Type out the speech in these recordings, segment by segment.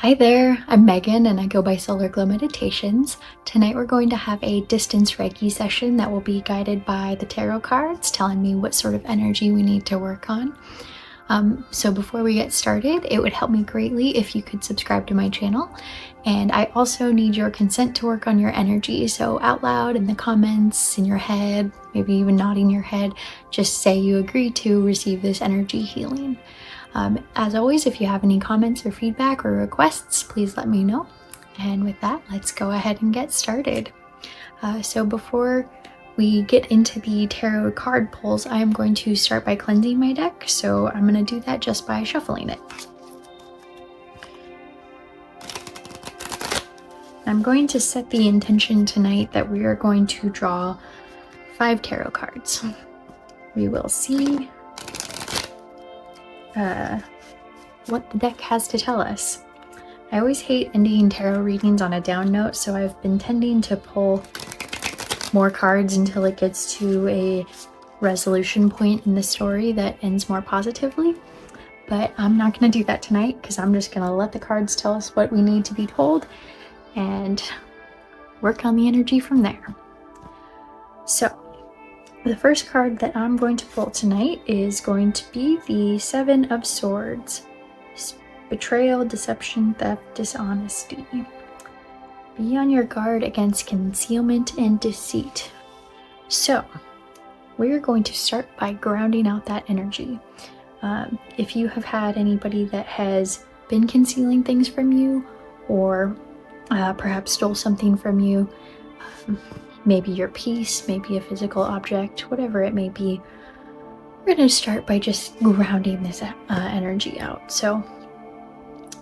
Hi there, I'm Megan and I go by Solar Glow Meditations. Tonight we're going to have a distance Reiki session that will be guided by the tarot cards telling me what sort of energy we need to work on. So before we get started, it would help me greatly if you could subscribe to my channel. And I also need your consent to work on your energy. So out loud in the comments, in your head, maybe even nodding your head, just say you agree to receive this energy healing. As always, if you have any comments or feedback or requests, please let me know. And with that, let's go ahead and get started. So before we get into the tarot card pulls, I am going to start by cleansing my deck. So I'm going to do that just by shuffling it. I'm going to set the intention tonight that we are going to draw 5 tarot cards. We will see what the deck has to tell us. I always hate ending tarot readings on a down note, so I've been tending to pull more cards until it gets to a resolution point in the story that ends more positively. But I'm not going to do that tonight because I'm just going to let the cards tell us what we need to be told and work on the energy from there. So the first card that I'm going to pull tonight is going to be the 7 of Swords. Betrayal, deception, theft, dishonesty. Be on your guard against concealment and deceit. So we're going to start by grounding out that energy. If you have had anybody that has been concealing things from you, or perhaps stole something from you, maybe your piece, maybe a physical object, whatever it may be, we're going to start by just grounding this energy out. So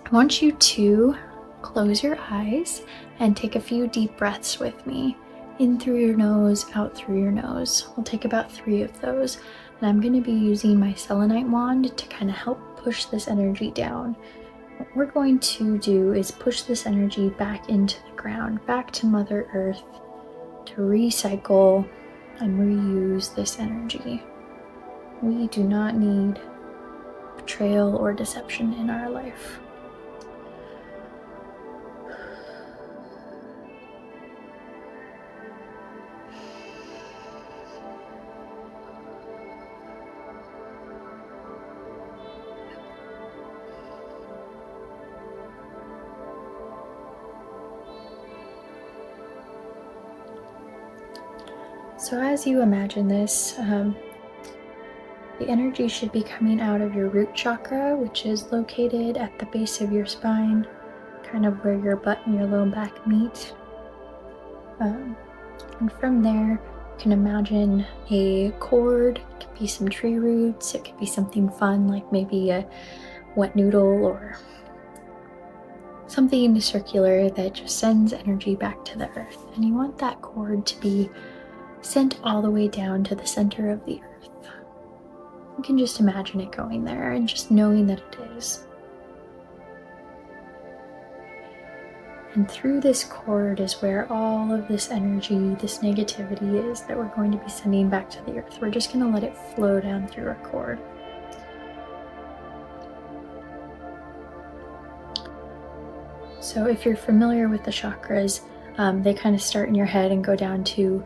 I want you to close your eyes and take a few deep breaths with me. In through your nose, out through your nose. We'll take about 3 of those. And I'm going to be using my selenite wand to kind of help push this energy down. What we're going to do is push this energy back into the ground, back to Mother Earth, to recycle and reuse this energy. We do not need betrayal or deception in our life. So as you imagine this, the energy should be coming out of your root chakra, which is located at the base of your spine, kind of where your butt and your low back meet. And from there, you can imagine a cord. It could be some tree roots. It could be something fun, like maybe a wet noodle or something circular that just sends energy back to the earth. And you want that cord to be sent all the way down to the center of the earth. You can just imagine it going there and just knowing that it is. And through this cord is where all of this energy, this negativity is that we're going to be sending back to the earth. We're just going to let it flow down through our cord. So if you're familiar with the chakras, they kind of start in your head and go down to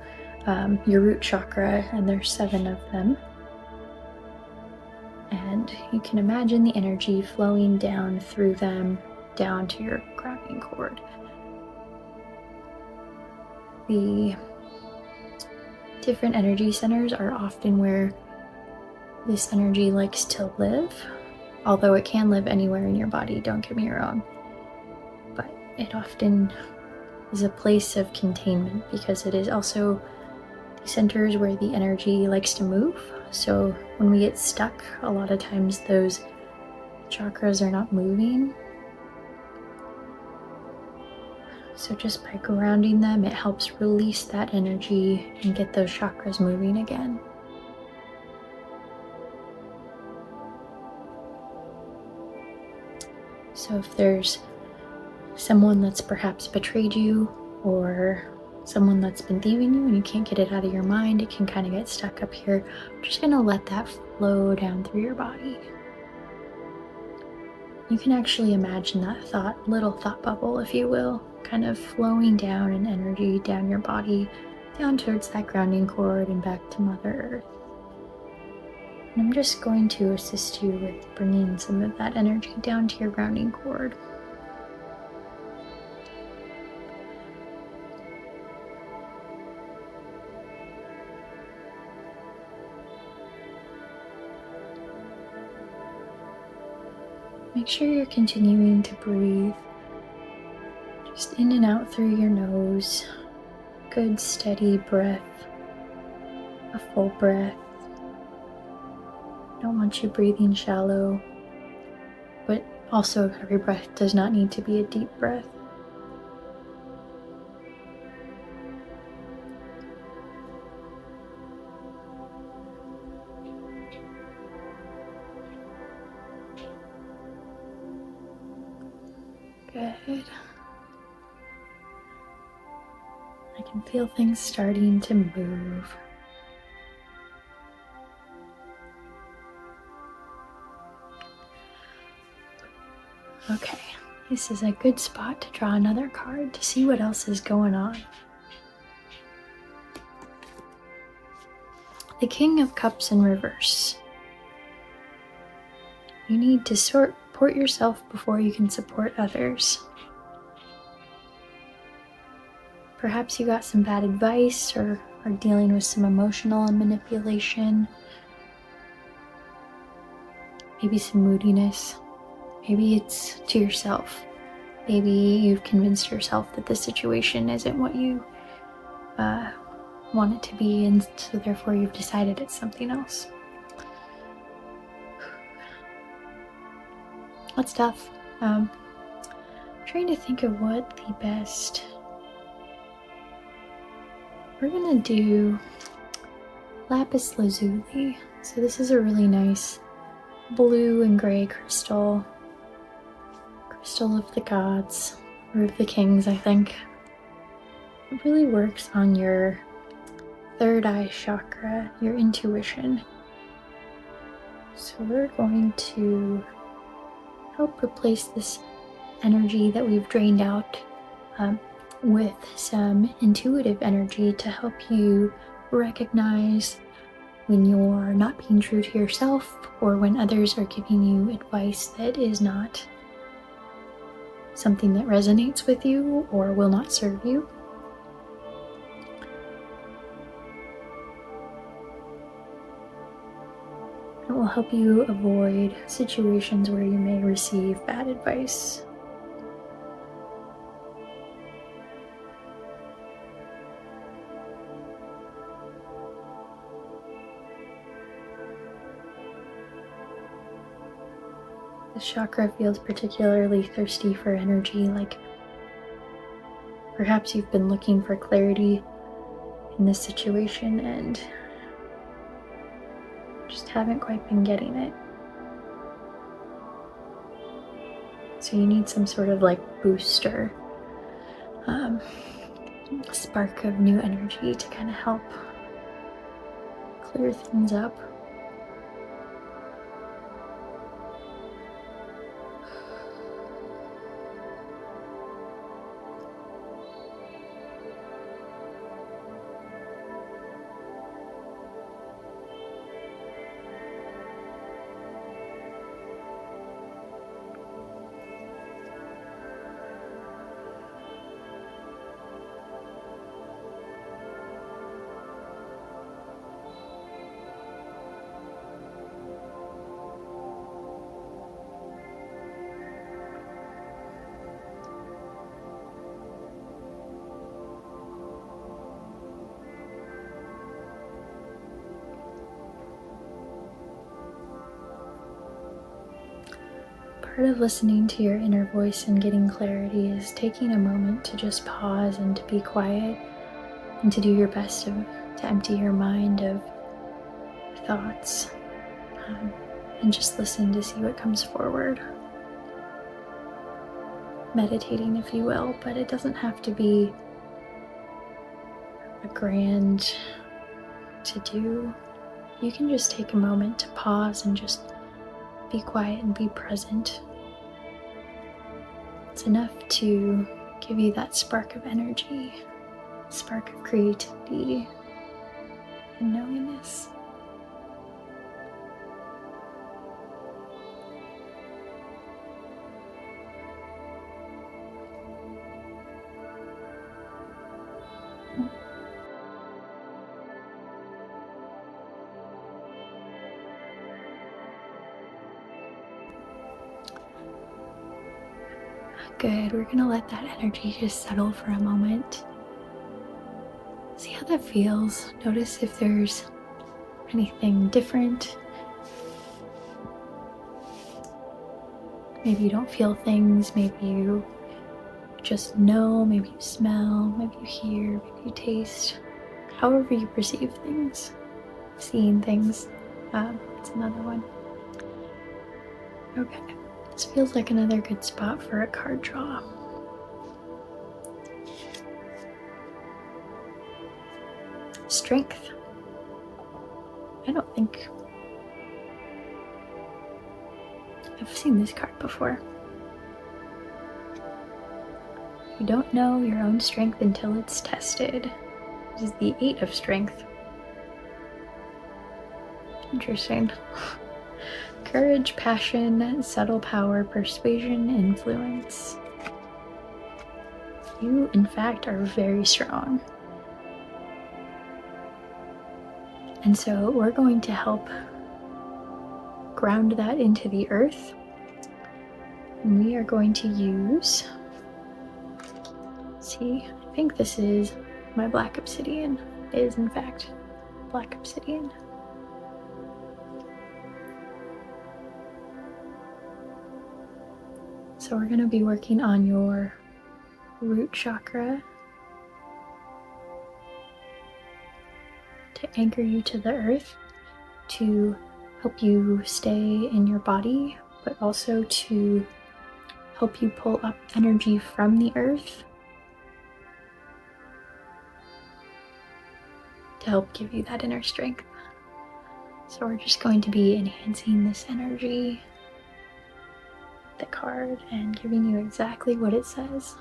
your root chakra, and there's 7 of them. And you can imagine the energy flowing down through them, down to your grounding cord. The different energy centers are often where this energy likes to live, although it can live anywhere in your body, don't get me wrong. But it often is a place of containment because it is also the centers where the energy likes to move. So when we get stuck, a lot of times those chakras are not moving. So just by grounding them, it helps release that energy and get those chakras moving again. So if there's someone that's perhaps betrayed you, or someone that's been thieving you and you can't get it out of your mind, it can kind of get stuck up here. I'm just going to let that flow down through your body. you can actually imagine that little thought bubble, if you will, kind of flowing down in energy down your body, down towards that grounding cord and back to Mother Earth. And I'm just going to assist you with bringing some of that energy down to your grounding cord. Make sure you're continuing to breathe just in and out through your nose. Good steady breath, a full breath. Don't want you breathing shallow, but also every breath does not need to be a deep breath. Good. I can feel things starting to move. Okay, this is a good spot to draw another card to see what else is going on. The King of Cups in reverse. You need to support yourself before you can support others. Perhaps you got some bad advice or are dealing with some emotional manipulation. Maybe some moodiness. Maybe it's to yourself. Maybe you've convinced yourself that the situation isn't what you want it to be, and so therefore you've decided it's something else. That's tough. Trying to think of what the best... We're gonna do lapis lazuli. So this is a really nice blue and gray crystal of the gods, or of the kings, I think. It really works on your third eye chakra, your intuition. So we're going to help replace this energy that we've drained out with some intuitive energy to help you recognize when you're not being true to yourself, or when others are giving you advice that is not something that resonates with you or will not serve you. It will help you avoid situations where you may receive bad advice. This chakra feels particularly thirsty for energy, like perhaps you've been looking for clarity in this situation and just haven't quite been getting it. So you need some sort of like booster, spark of new energy to kind of help clear things up. Part of listening to your inner voice and getting clarity is taking a moment to just pause and to be quiet and to do your best to empty your mind of thoughts, and just listen to see what comes forward. Meditating, if you will, but it doesn't have to be a grand to do. You can just take a moment to pause and just be quiet and be present. It's enough to give you that spark of energy, spark of creativity and knowingness. Good, we're gonna let that energy just settle for a moment. See how that feels. Notice if there's anything different. Maybe you don't feel things, maybe you just know, maybe you smell, maybe you hear, maybe you taste. However you perceive things, seeing things, it's another one. Okay, this feels like another good spot for a card draw. Strength. I don't think I've seen this card before. You don't know your own strength until it's tested. This is the 8 of Strength. Interesting. Courage, passion, subtle power, persuasion, influence. You, in fact, are very strong. And so we're going to help ground that into the earth. And we are going to use, see, I think this is my black obsidian. It is, in fact, black obsidian. So we're going to be working on your root chakra to anchor you to the earth, to help you stay in your body, but also to help you pull up energy from the earth to help give you that inner strength. So we're just going to be enhancing this energy, the card, and giving you exactly what it says.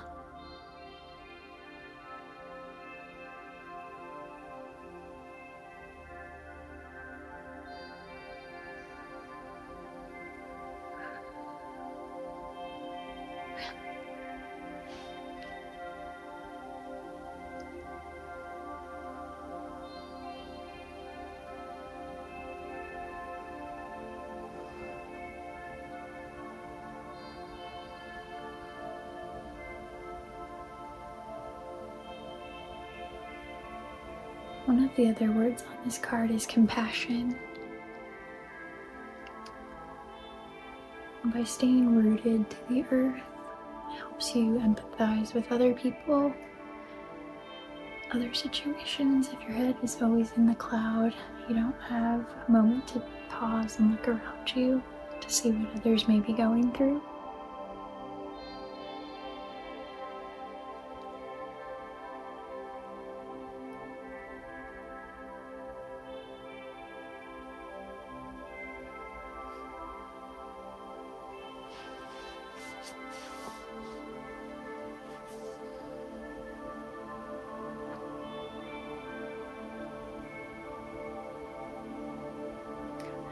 One of the other words on this card is compassion. And by staying rooted to the earth, it helps you empathize with other people, other situations. If your head is always in the cloud, you don't have a moment to pause and look around you to see what others may be going through.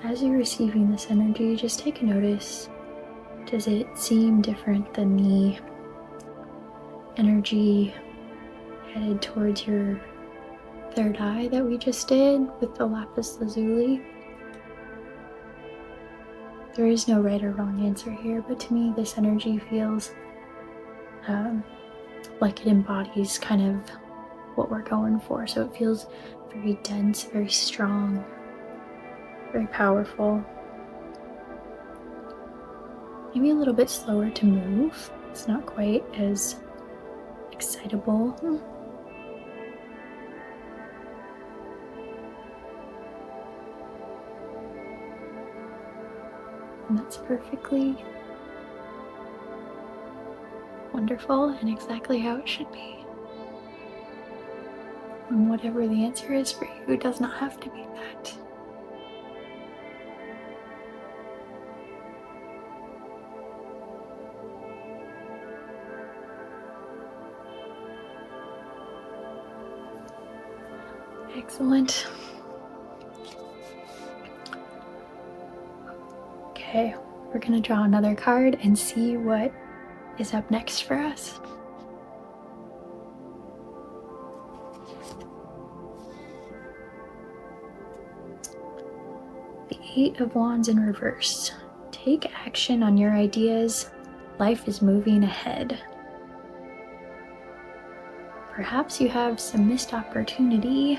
As you're receiving this energy, just take a notice. Does it seem different than the energy headed towards your third eye that we just did with the lapis lazuli? There is no right or wrong answer here, but to me this energy feels like it embodies kind of what we're going for. So it feels very dense, very strong, very powerful. Maybe a little bit slower to move. It's not quite as excitable. And that's perfectly wonderful and exactly how it should be. And whatever the answer is for you, it does not have to be that. Excellent. Okay, we're gonna draw another card and see what is up next for us. The Eight of Wands in reverse. Take action on your ideas. Life is moving ahead. Perhaps you have some missed opportunity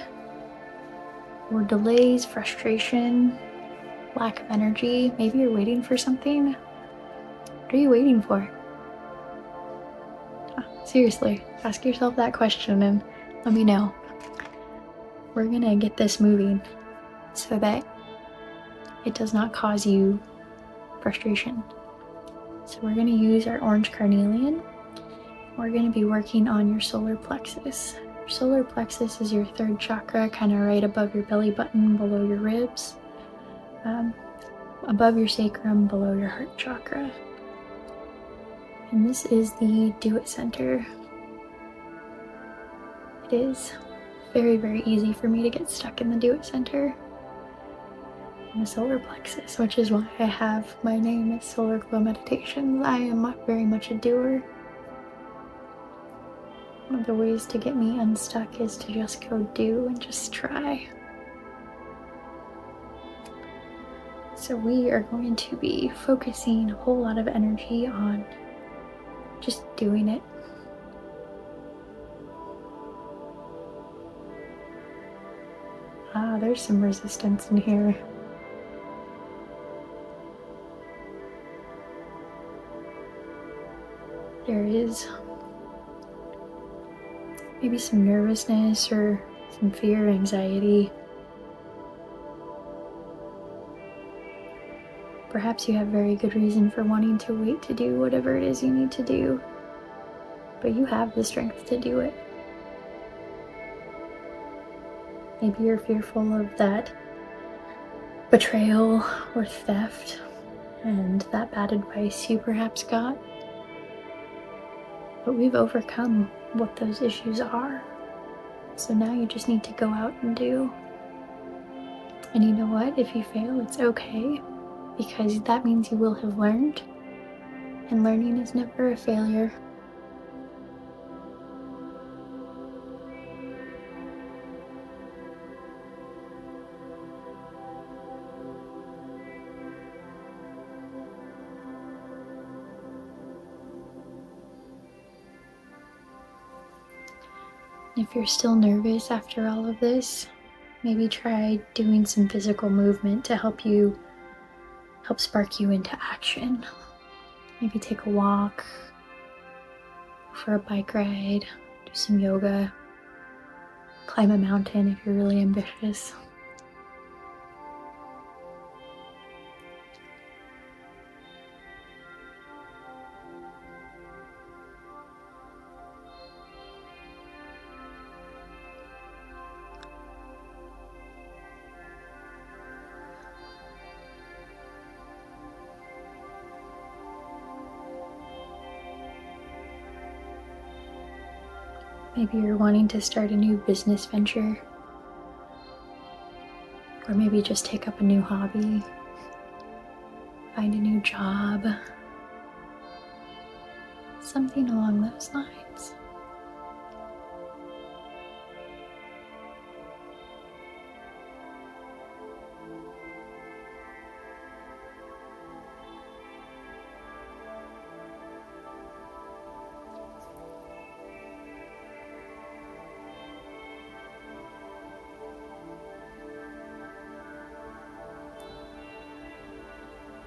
or delays, frustration, lack of energy. Maybe you're waiting for something. What are you waiting for? Seriously, ask yourself that question and let me know. We're gonna get this moving so that it does not cause you frustration. So we're gonna use our orange carnelian. We're gonna be working on your solar plexus. Your solar plexus is your third chakra, kind of right above your belly button, below your ribs, above your sacrum, below your heart chakra. And this is the Do It Center. It is very, very easy for me to get stuck in the Do It Center and the solar plexus, which is why I have my name as Solar Glow Meditations. I am very much a doer. One of the ways to get me unstuck is to just go do and just try. So we are going to be focusing a whole lot of energy on just doing it. There's some resistance in here. There is maybe some nervousness or some fear, anxiety. Perhaps you have very good reason for wanting to wait to do whatever it is you need to do, but you have the strength to do it. Maybe you're fearful of that betrayal or theft and that bad advice you perhaps got. But we've overcome what those issues are. So now you just need to go out and do. And you know what? If you fail, it's okay, because that means you will have learned. And learning is never a failure. If you're still nervous after all of this, maybe try doing some physical movement to help spark you into action. Maybe take a walk, go for a bike ride, do some yoga, climb a mountain if you're really ambitious. Maybe you're wanting to start a new business venture, or maybe just take up a new hobby, find a new job, something along those lines.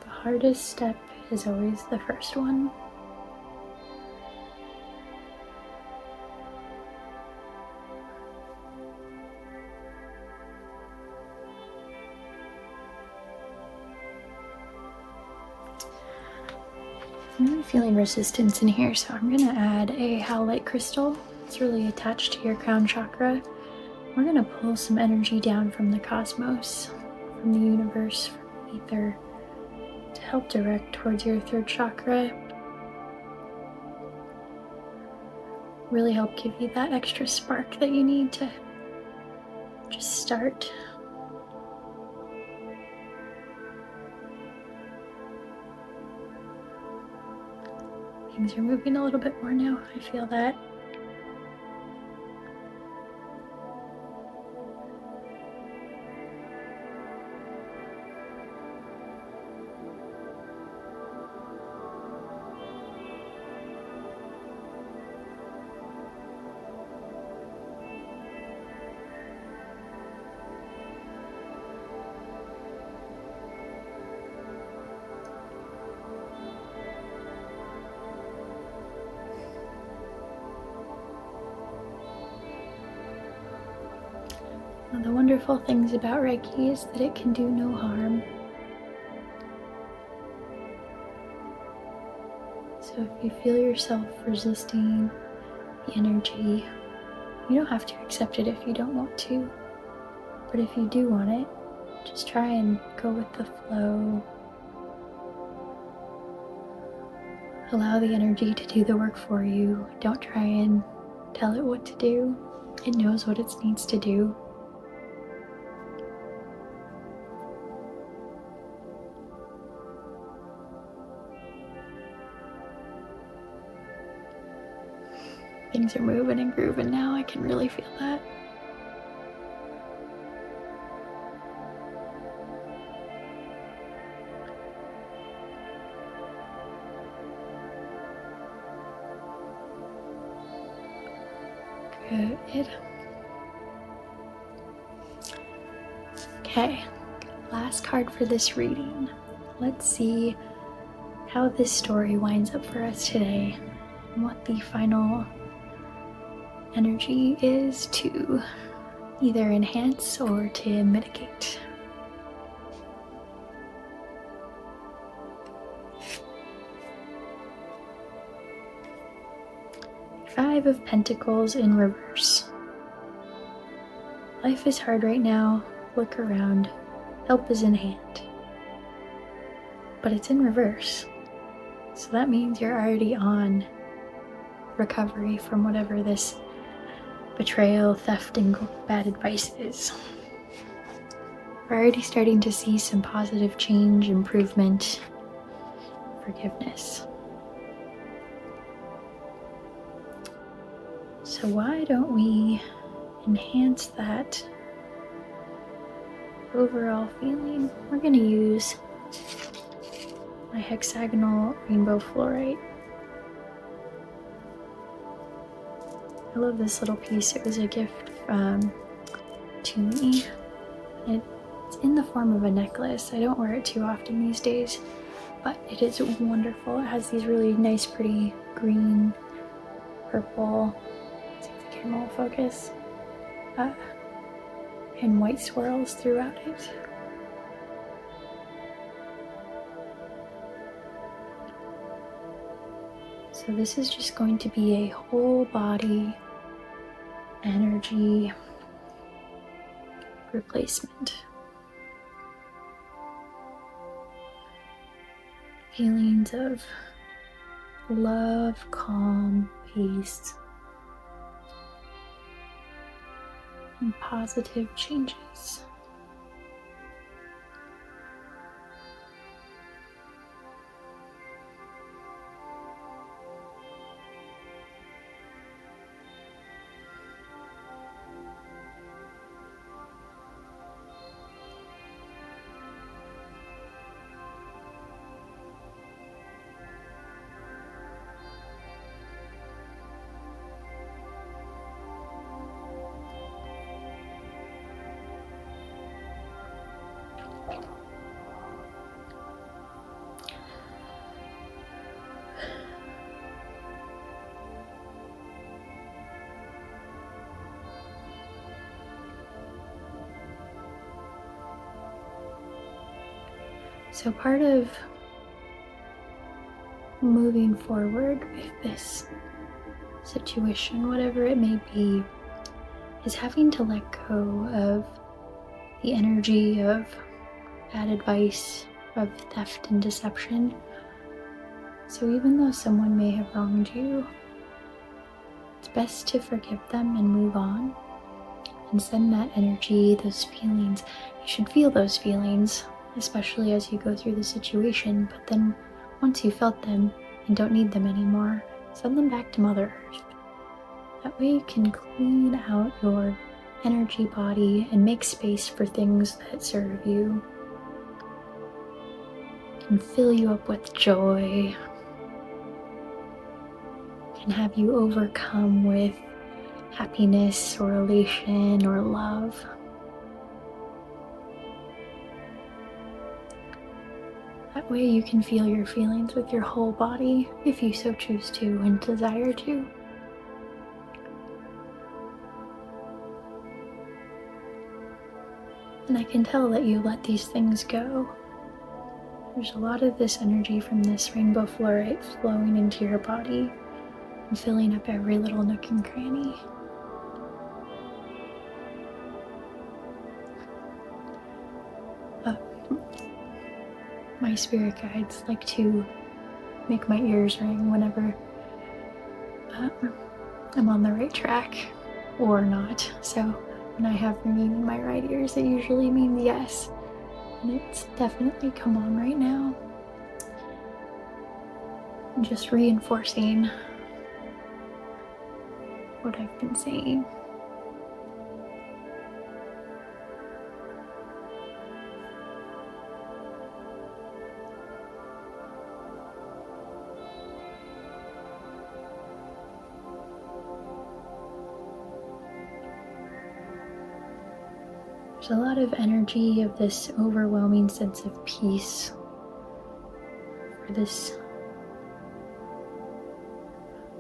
The hardest step is always the first one. I'm really feeling resistance in here, so I'm going to add a howlite crystal. It's really attached to your crown chakra. We're going to pull some energy down from the cosmos, from the universe, from ether, to help direct towards your third chakra. Really help give you that extra spark that you need to just start. Things are moving a little bit more now. I feel that. One of the wonderful things about Reiki is that it can do no harm. So if you feel yourself resisting the energy, you don't have to accept it if you don't want to. But if you do want it, just try and go with the flow. Allow the energy to do the work for you. Don't try and tell it what to do. It knows what it needs to do. Things are moving and grooving now. I can really feel that. Good. Okay, last card for this reading. Let's see how this story winds up for us today and what the final energy is to either enhance or to mitigate. Five of Pentacles in reverse. Life is hard right now. Look around. Help is in hand. But it's in reverse. So that means you're already on recovery from whatever this betrayal, theft, and bad advice is. We're already starting to see some positive change, improvement, forgiveness. So why don't we enhance that overall feeling? We're going to use my hexagonal rainbow fluorite. I love this little piece. It was a gift to me. It's in the form of a necklace. I don't wear it too often these days, but it is wonderful. It has these really nice, pretty green, purple, let's see if the camera will focus, and white swirls throughout it. So this is just going to be a whole body energy replacement. Feelings of love, calm, peace, and positive changes. So part of moving forward with this situation, whatever it may be, is having to let go of the energy of bad advice, of theft and deception. So even though someone may have wronged you, it's best to forgive them and move on and send that energy, those feelings. You should feel those feelings, especially as you go through the situation, but then once you felt them and don't need them anymore, send them back to Mother Earth. That way you can clean out your energy body and make space for things that serve you, can fill you up with joy, can have you overcome with happiness or elation or love. That way you can feel your feelings with your whole body if you so choose to and desire to. And I can tell that you let these things go. There's a lot of this energy from this rainbow fluorite flowing into your body and filling up every little nook and cranny. My spirit guides like to make my ears ring whenever I'm on the right track or not. So when I have ringing in my right ears, it usually means yes. And it's definitely come on right now. I'm just reinforcing what I've been saying. There's a lot of energy of this overwhelming sense of peace, or this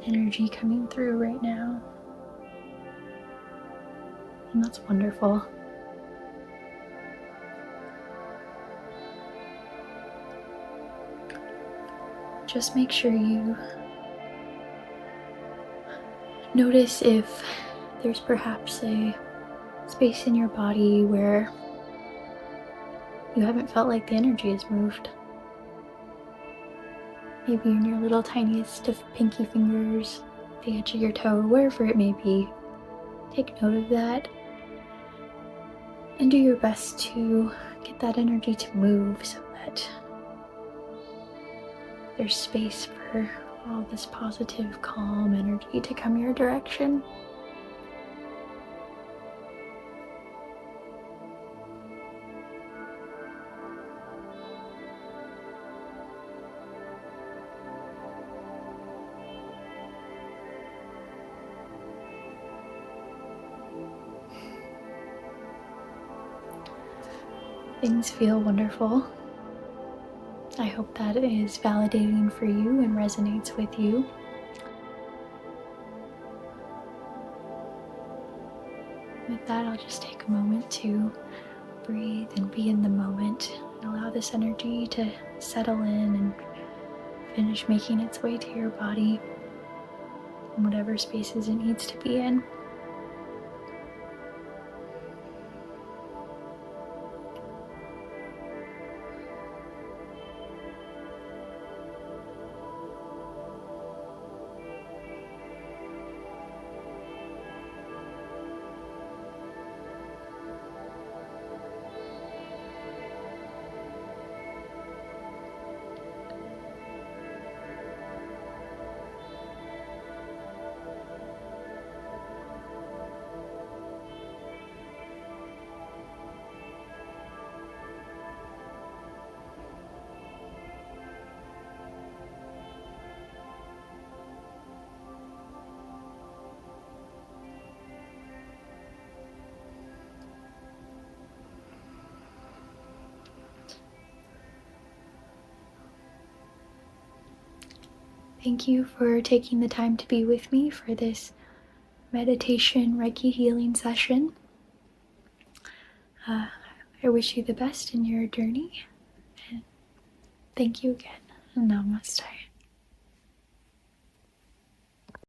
energy coming through right now. And that's wonderful. Just make sure you notice if there's perhaps a space in your body where you haven't felt like the energy has moved. Maybe in your little tiniest of pinky fingers, the edge of your toe, wherever it may be. Take note of that and do your best to get that energy to move so that there's space for all this positive, calm energy to come your direction. Things feel wonderful. I hope that is validating for you and resonates with you. With that, I'll just take a moment to breathe and be in the moment and allow this energy to settle in and finish making its way to your body in whatever spaces it needs to be in. Thank you for taking the time to be with me for this meditation Reiki healing session. I wish you the best in your journey. And thank you again. Namaste.